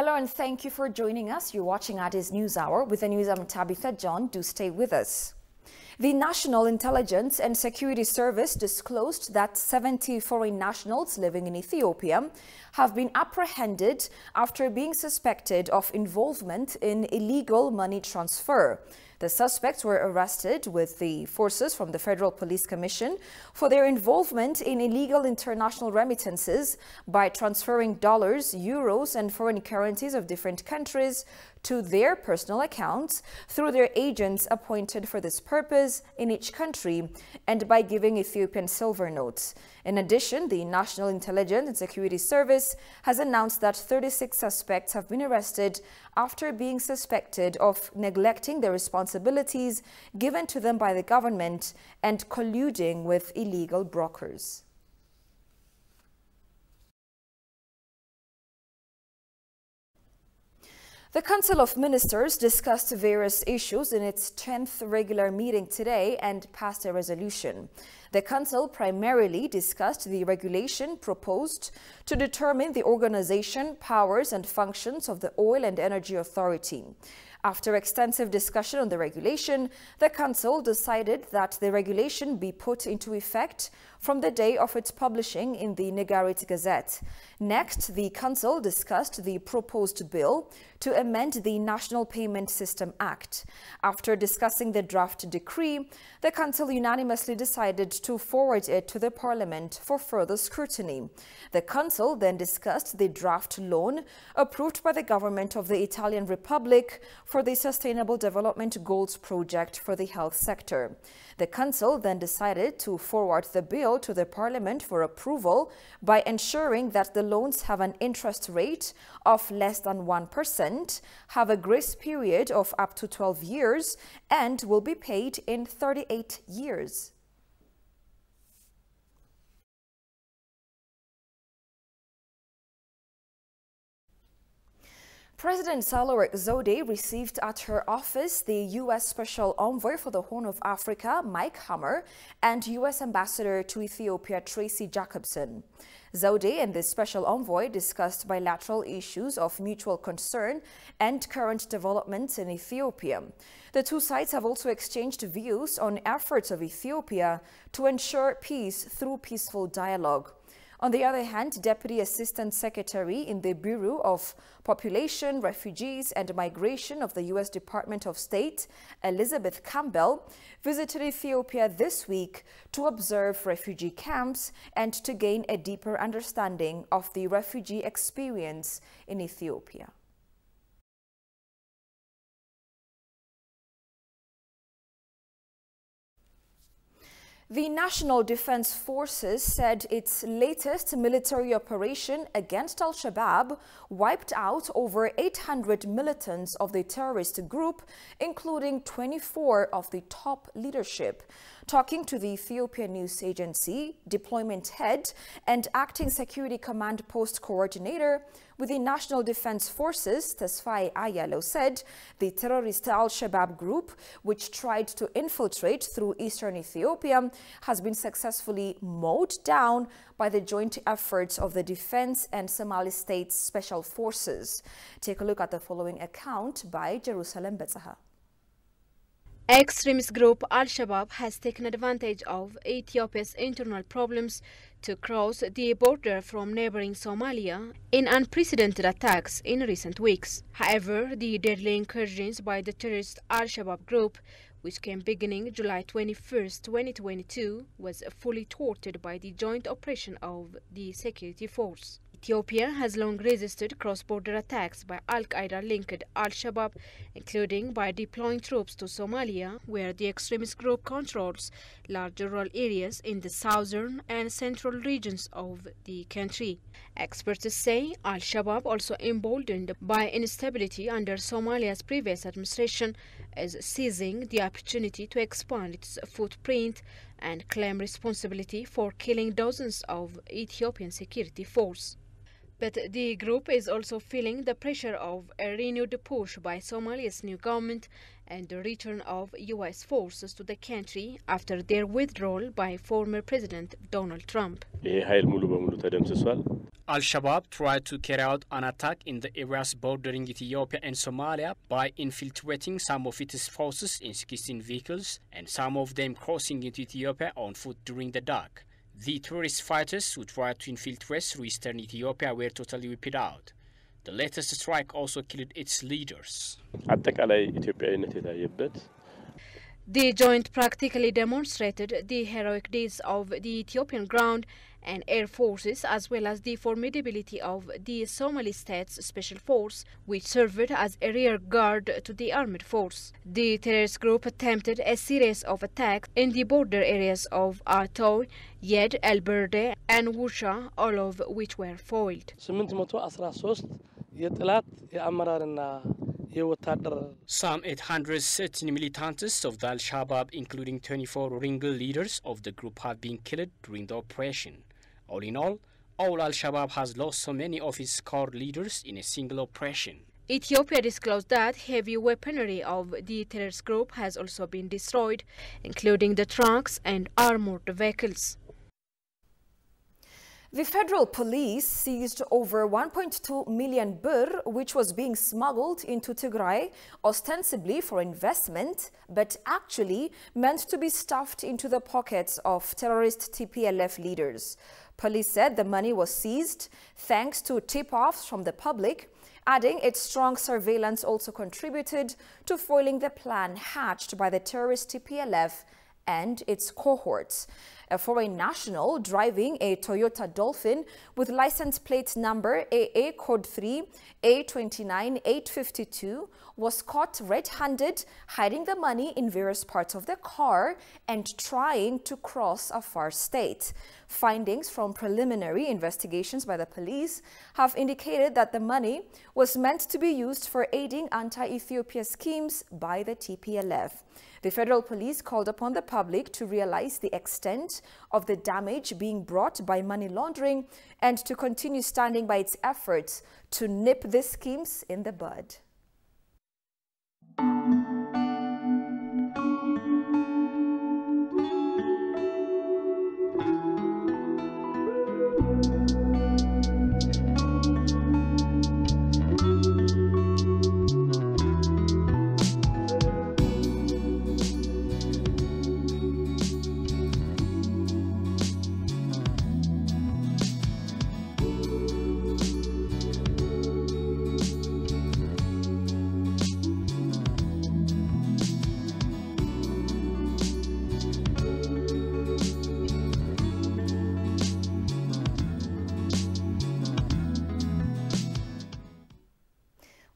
Hello and thank you for joining us. You're watching Addis News Hour. With the news, I'm Tabitha John. Do stay with us. The National Intelligence and Security Service disclosed that 70 foreign nationals living in Ethiopia have been apprehended after being suspected of involvement in illegal money transfer. The suspects were arrested with the forces from the Federal Police Commission for their involvement in illegal international remittances by transferring dollars, euros, and foreign currencies of different countries to their personal accounts through their agents appointed for this purpose in each country and by giving Ethiopian silver notes. In addition, the National Intelligence and Security Service has announced that 36 suspects have been arrested after being suspected of neglecting their responsibilities given to them by the government and colluding with illegal brokers. The Council of Ministers discussed various issues in its 10th regular meeting today and passed a resolution. The Council primarily discussed the regulation proposed to determine the organization, powers and functions of the Oil and Energy Authority. After extensive discussion on the regulation, the Council decided that the regulation be put into effect from the day of its publishing in the Negarit Gazette. Next, the Council discussed the proposed bill to amend the National Payment System Act. After discussing the draft decree, the Council unanimously decided to forward it to the Parliament for further scrutiny. The Council then discussed the draft loan approved by the government of the Italian Republic for the Sustainable Development Goals project for the health sector. The Council then decided to forward the bill to the Parliament for approval by ensuring that the loans have an interest rate of less than 1%, have a grace period of up to 12 years, and will be paid in 38 years. President Sahle-Work Zewde received at her office the U.S. Special Envoy for the Horn of Africa, Mike Hammer, and U.S. Ambassador to Ethiopia, Tracy Jacobson. Zewde and the Special Envoy discussed bilateral issues of mutual concern and current developments in Ethiopia. The two sides have also exchanged views on efforts of Ethiopia to ensure peace through peaceful dialogue. On the other hand, Deputy Assistant Secretary in the Bureau of Population, Refugees and Migration of the U.S. Department of State, Elizabeth Campbell, visited Ethiopia this week to observe refugee camps and to gain a deeper understanding of the refugee experience in Ethiopia. The National Defense Forces said its latest military operation against Al-Shabaab wiped out over 800 militants of the terrorist group, including 24 of the top leadership. Talking to the Ethiopian news agency, deployment head and acting security command post coordinator with the National Defense Forces, Tesfaye Ayalo, said the terrorist Al-Shabaab group, which tried to infiltrate through eastern Ethiopia, has been successfully mowed down by the joint efforts of the Defense and Somali State Special Forces. Take a look at the following account by Jerusalem Betzaha. Extremist group Al-Shabaab has taken advantage of Ethiopia's internal problems to cross the border from neighboring Somalia in unprecedented attacks in recent weeks. However, the deadly incursions by the terrorist Al-Shabaab group, which came beginning July 21, 2022, was fully thwarted by the joint operation of the security force. Ethiopia has long resisted cross-border attacks by Al-Qaeda-linked Al-Shabaab, including by deploying troops to Somalia, where the extremist group controls large rural areas in the southern and central regions of the country. Experts say Al-Shabaab, also emboldened by instability under Somalia's previous administration, is seizing the opportunity to expand its footprint and claim responsibility for killing dozens of Ethiopian security force. But the group is also feeling the pressure of a renewed push by Somalia's new government and the return of U.S. forces to the country after their withdrawal by former President Donald Trump. Al-Shabaab tried to carry out an attack in the areas bordering Ethiopia and Somalia by infiltrating some of its forces in 16 vehicles and some of them crossing into Ethiopia on foot during the dark. The terrorist fighters who tried to infiltrate through eastern Ethiopia were totally wiped out. The latest strike also killed its leaders. The joint practically demonstrated the heroic deeds of the Ethiopian ground and air forces, as well as the formidability of the Somali state's special force, which served as a rear guard to the armed force. The terrorist group attempted a series of attacks in the border areas of Artoy, Yed, El Berde, and Wusha, all of which were foiled. Some 813 militants of the Al-Shabaab, including 24 ringleaders of the group, have been killed during the operation. All in all Al-Shabaab has lost so many of its core leaders in a single operation. Ethiopia disclosed that heavy weaponry of the terrorist group has also been destroyed, including the trucks and armored vehicles. The federal police seized over 1.2 million birr, which was being smuggled into Tigray, ostensibly for investment, but actually meant to be stuffed into the pockets of terrorist TPLF leaders. Police said the money was seized thanks to tip-offs from the public, adding its strong surveillance also contributed to foiling the plan hatched by the terrorist TPLF and its cohorts. A foreign national driving a Toyota Dolphin with license plate number AA code 3 A29852 was caught red-handed hiding the money in various parts of the car and trying to cross a far state. Findings from preliminary investigations by the police have indicated that the money was meant to be used for aiding anti-Ethiopia schemes by the TPLF. The federal police called upon the public to realize the extent of the damage being brought by money laundering and to continue standing by its efforts to nip these schemes in the bud.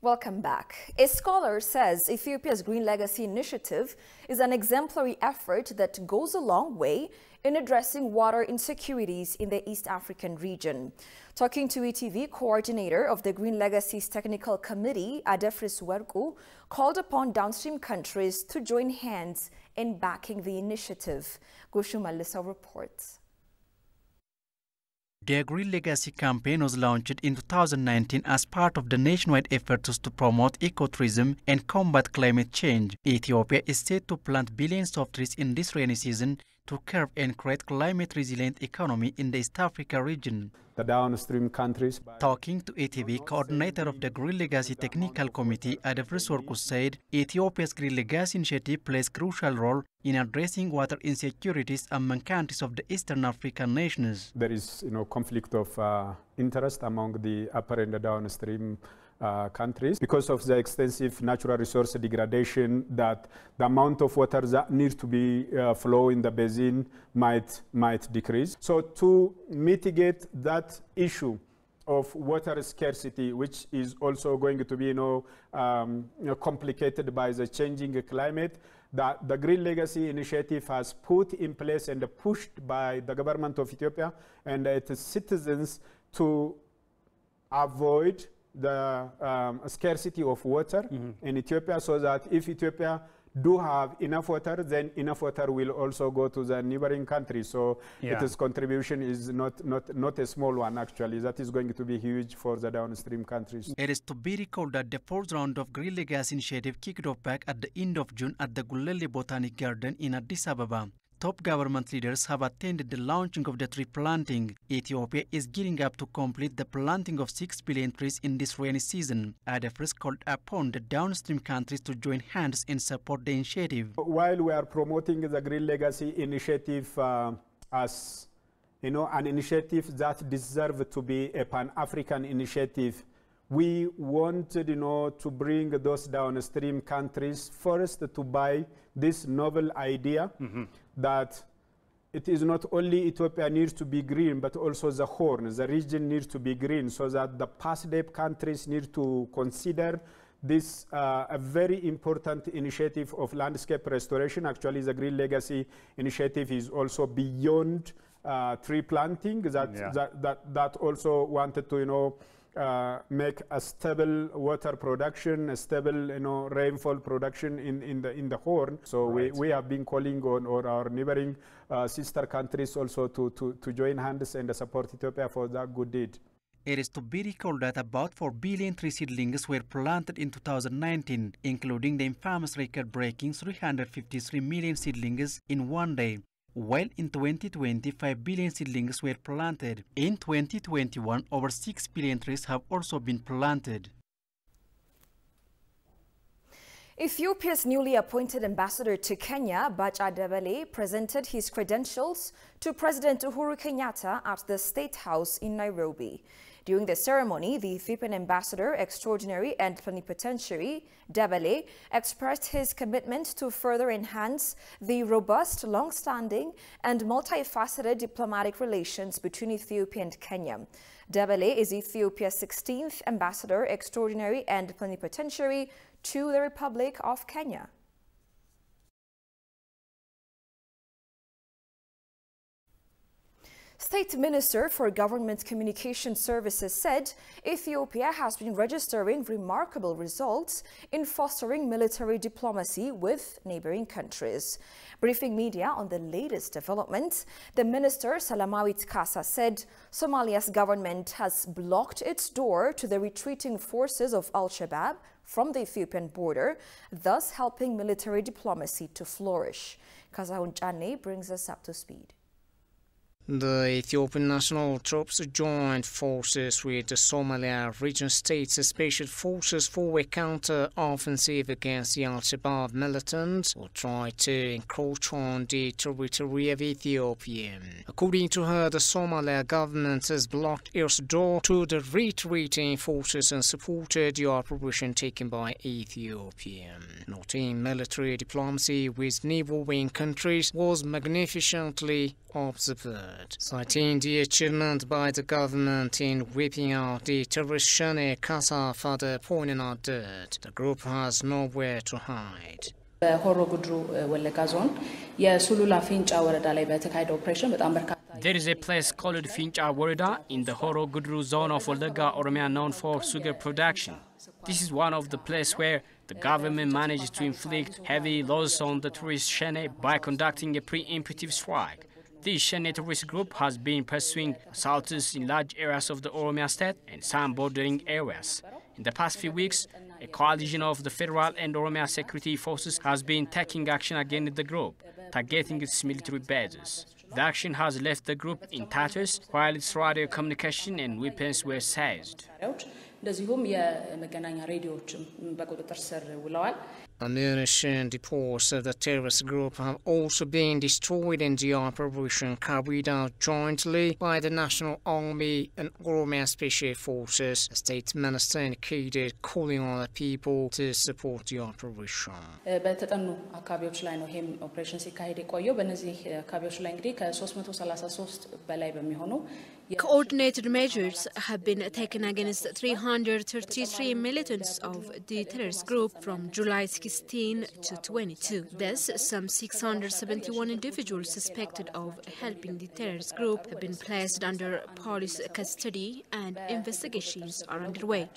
Welcome back. A scholar says Ethiopia's Green Legacy Initiative is an exemplary effort that goes a long way in addressing water insecurities in the East African region. Talking to ETV, coordinator of the Green Legacy's Technical Committee, Adefris Werku, called upon downstream countries to join hands in backing the initiative. Goshu Malisa reports. The Green Legacy campaign was launched in 2019 as part of the nationwide efforts to promote ecotourism and combat climate change. Ethiopia is set to plant billions of trees in this rainy season to curb and create climate-resilient economy in the East Africa region. The downstream countries. Talking to ETV, coordinator of the Green Legacy Technical Committee, Adefris Werku, said Ethiopia's Green Legacy initiative plays a crucial role in addressing water insecurities among countries of the Eastern African nations. There is, conflict of interest among the upper and the downstream countries because of the extensive natural resource degradation, that the amount of water that needs to be flow in the basin might decrease. So to mitigate that issue of water scarcity, which is also going to be complicated by the changing climate, that the Green Legacy Initiative has put in place and pushed by the government of Ethiopia and its citizens to avoid the scarcity of water in Ethiopia, so that if Ethiopia do have enough water, then enough water will also go to the neighboring countries. So its contribution is not a small one, actually. That is going to be huge for the downstream countries. It is to be recalled that the fourth round of Green Legacy Initiative kicked off back at the end of June at the Gulele Botanic Garden in Addis Ababa. top government leaders have attended the launching of the tree planting. Ethiopia is gearing up to complete the planting of 6 billion trees in this rainy season. ADFRS called upon the downstream countries to join hands and support the initiative. While we are promoting the Green Legacy initiative as an initiative that deserves to be a Pan-African initiative, we wanted, to bring those downstream countries first to buy this novel idea that it is not only Ethiopia needs to be green, but also the Horn, the region needs to be green, so that the PASDEP countries need to consider this a very important initiative of landscape restoration. Actually, the Green Legacy initiative is also beyond tree planting. That also wanted to, make a stable water production, a stable, rainfall production in the Horn. So we have been calling on our neighboring sister countries also to join hands and support Ethiopia for that good deed. It is to be recalled that about 4 billion tree seedlings were planted in 2019, including the infamous record-breaking 353 million seedlings in one day. While in 2020, 5 billion seedlings were planted. In 2021, over 6 billion trees have also been planted. Ethiopia's newly appointed ambassador to Kenya, Bacha Debele, presented his credentials to President Uhuru Kenyatta at the State House in Nairobi. During the ceremony, the Ethiopian ambassador extraordinary and plenipotentiary, Debele, expressed his commitment to further enhance the robust, long-standing and multifaceted diplomatic relations between Ethiopia and Kenya. Debele is Ethiopia's 16th ambassador extraordinary and plenipotentiary to the Republic of Kenya. State Minister for Government Communication Services said Ethiopia has been registering remarkable results in fostering military diplomacy with neighboring countries. Briefing media on the latest developments, the minister Salamawit Kasa said Somalia's government has blocked its door to the retreating forces of Al-Shabaab from the Ethiopian border, thus helping military diplomacy to flourish. Kazahun Chane brings us up to speed. The Ethiopian national troops joined forces with the Somalia region states' special forces for a counter-offensive against the Al-Shabaab militants who tried to encroach on the territory of Ethiopia. According to her, the Somalia government has blocked its door to the retreating forces and supported the operation taken by Ethiopia. Noting military diplomacy with neighboring countries was magnificently observed, citing the achievement by the government in whipping out the terrorist Shane Kasa, further pointing out that the group has nowhere to hide. There is a place called Fincha Woreda in the Horo Gudru zone of Wallagga, Oromia, known for sugar production. This is one of the places where the government managed to inflict heavy loss on the terrorist Shane by conducting a preemptive strike. This Shane terrorist group has been pursuing assaults in large areas of the Oromia state and some bordering areas. In the past few weeks, a coalition of the federal and Oromia security forces has been taking action against the group, targeting its military bases. The action has left the group in tatters, while its radio communication and weapons were seized. Ammunition depots of the terrorist group have also been destroyed in the operation carried out jointly by the National Army and Oromia Special Forces. The State Minister indicated, calling on the people to support the operation. Coordinated measures have been taken against 333 militants of the terrorist group from July 16 to 22. Thus, some 671 individuals suspected of helping the terrorist group have been placed under police custody and investigations are underway.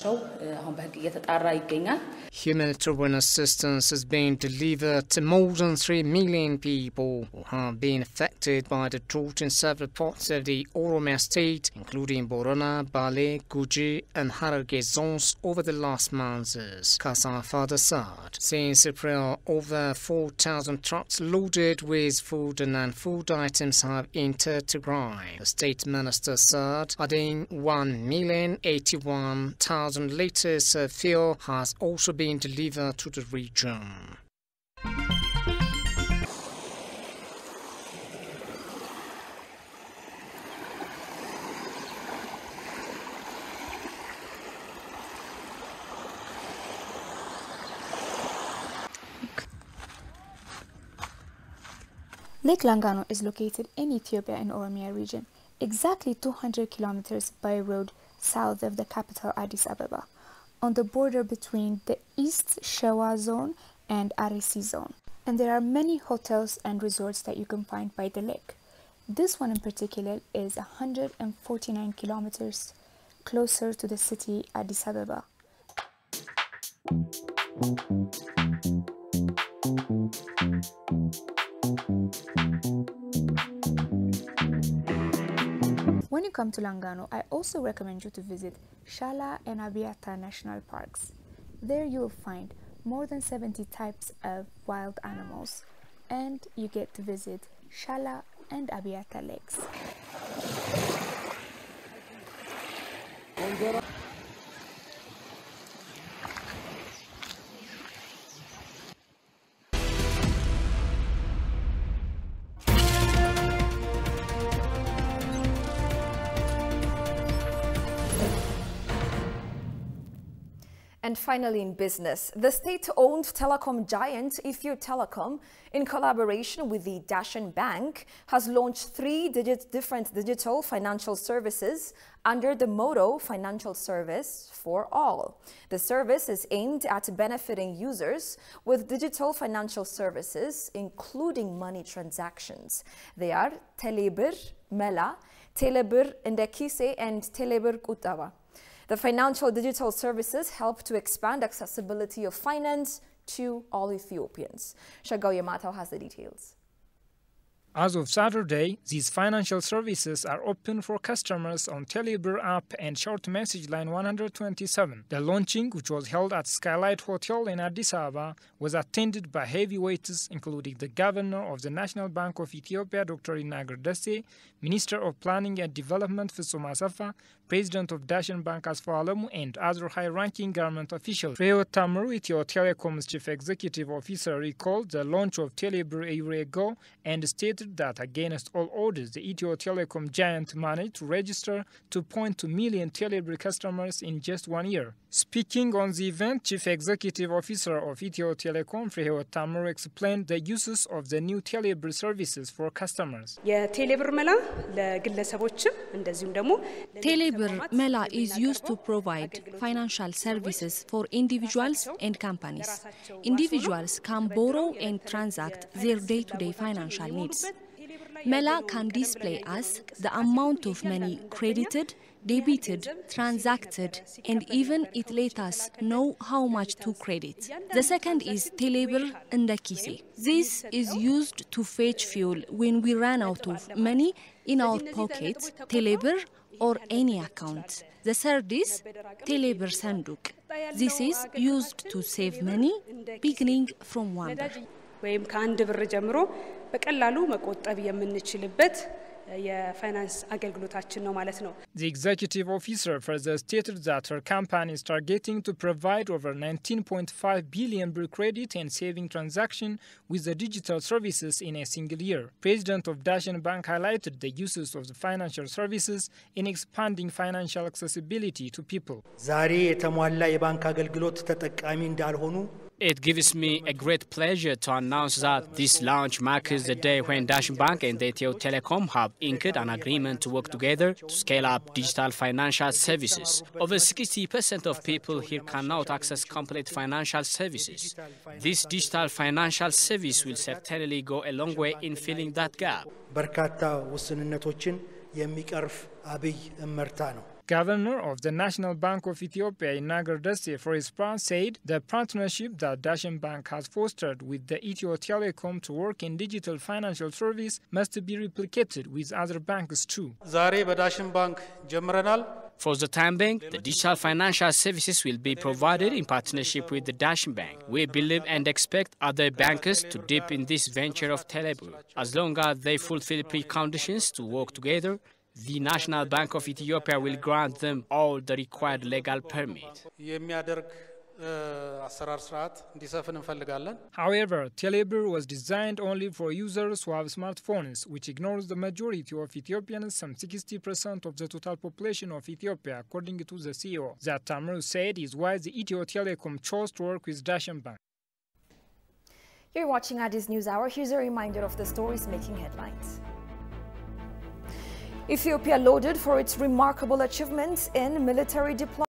Humanitarian assistance has been delivered to more than 3 million people who have been affected by the drought in several parts of the Oromia state state, including Borona, Bale, Guji and Hararge zones over the last months, Kasa further said. Since April, over 4,000 trucks loaded with food and non-food items have entered Tigray, the state minister said, adding 1,081,000 liters of fuel has also been delivered to the region. Lake Langano is located in Ethiopia in Oromia region, exactly 200 kilometers by road south of the capital Addis Ababa, on the border between the East Shewa zone and Arisi zone. And there are many hotels and resorts that you can find by the lake. This one in particular is 149 kilometers closer to the city Addis Ababa. When you come to Langano, I also recommend you to visit Shala and Abiata National Parks. There you will find more than 70 types of wild animals, and you get to visit Shala and Abiata lakes. And finally, in business, the state-owned telecom giant Ethio Telecom, in collaboration with the Dashen Bank, has launched three different digital financial services under the motto Financial Service for All. The service is aimed at benefiting users with digital financial services, including money transactions. They are Telebir, Mela, Telebir Indekise, and Telebir Kutava. The financial digital services help to expand accessibility of finance to all Ethiopians. Shagao Yamato has the details. As of Saturday, these financial services are open for customers on Telebir app and short message line 127. The launching, which was held at Skylight Hotel in Addis Ababa, was attended by heavyweights including the Governor of the National Bank of Ethiopia, Dr. Inagar Desse, Minister of Planning and Development, Fitsum Asafa, President of Dashen Bank, Asfa Alemu, and other high-ranking government officials. Freo Tamru, Ethio Telecom's chief executive officer, recalled the launch of Telebir a year ago and stated that against all orders, the Ethio Telecom giant managed to register 2.2 million Telebir customers in just 1 year. Speaking on the event, Chief Executive Officer of Ethio Telecom, Freo Tamru, explained the uses of the new Telebir services for customers. Telebir Mela is used to provide financial services for individuals and companies. Individuals can borrow and transact their day-to-day financial needs. Mela can display us the amount of money credited, debited, transacted, and even it let us know how much to credit. The second is Telebir Indekise. This is used to fetch fuel when we run out of money in our pockets, Telebir or any account. The third is Telebir Sanduk. This is used to save money beginning from 1 ብር. ወይም ከአንድ ብር ጀምሮ በቀላሉ መቆጠብ የምንችልበት የፋይናንስ አገልግሎታችን ነው ማለት ነው። The executive officer further stated that her company is targeting to provide over 19.5 billion birr credit and saving transaction with the digital services in a single year. President of Dashen Bank highlighted the uses of the financial services in expanding financial accessibility to people. ዛሬ የተሟላ የባንክ አገልግሎት ተጠቃሚ እንዳልሆኑ It gives me a great pleasure to announce that this launch marks the day when Dashen Bank and Ethio Telecom have inked an agreement to work together to scale up digital financial services. Over 60% of people here cannot access complete financial services. This digital financial service will certainly go a long way in filling that gap. በርካታ ውስንነቶችን የሚቀርፍ አብይ እመርታ ነው። Governor of the National Bank of Ethiopia, Inagar Desse, for his part, said the partnership that Dashen Bank has fostered with the Ethio Telecom to work in digital financial service must be replicated with other banks too. For the time being, the digital financial services will be provided in partnership with the Dashen Bank. We believe and expect other bankers to dip in this venture of Telebur. As long as they fulfill preconditions to work together, the National Bank of Ethiopia will grant them all the required legal permit. However, Telebur was designed only for users who have smartphones, which ignores the majority of Ethiopians, some 60% of the total population of Ethiopia, according to the CEO. That Tamru said is why the Ethio Telecom chose to work with Dashen Bank. You're watching Addis News Hour. Here's a reminder of the stories making headlines. Ethiopia lauded for its remarkable achievements in military deployment.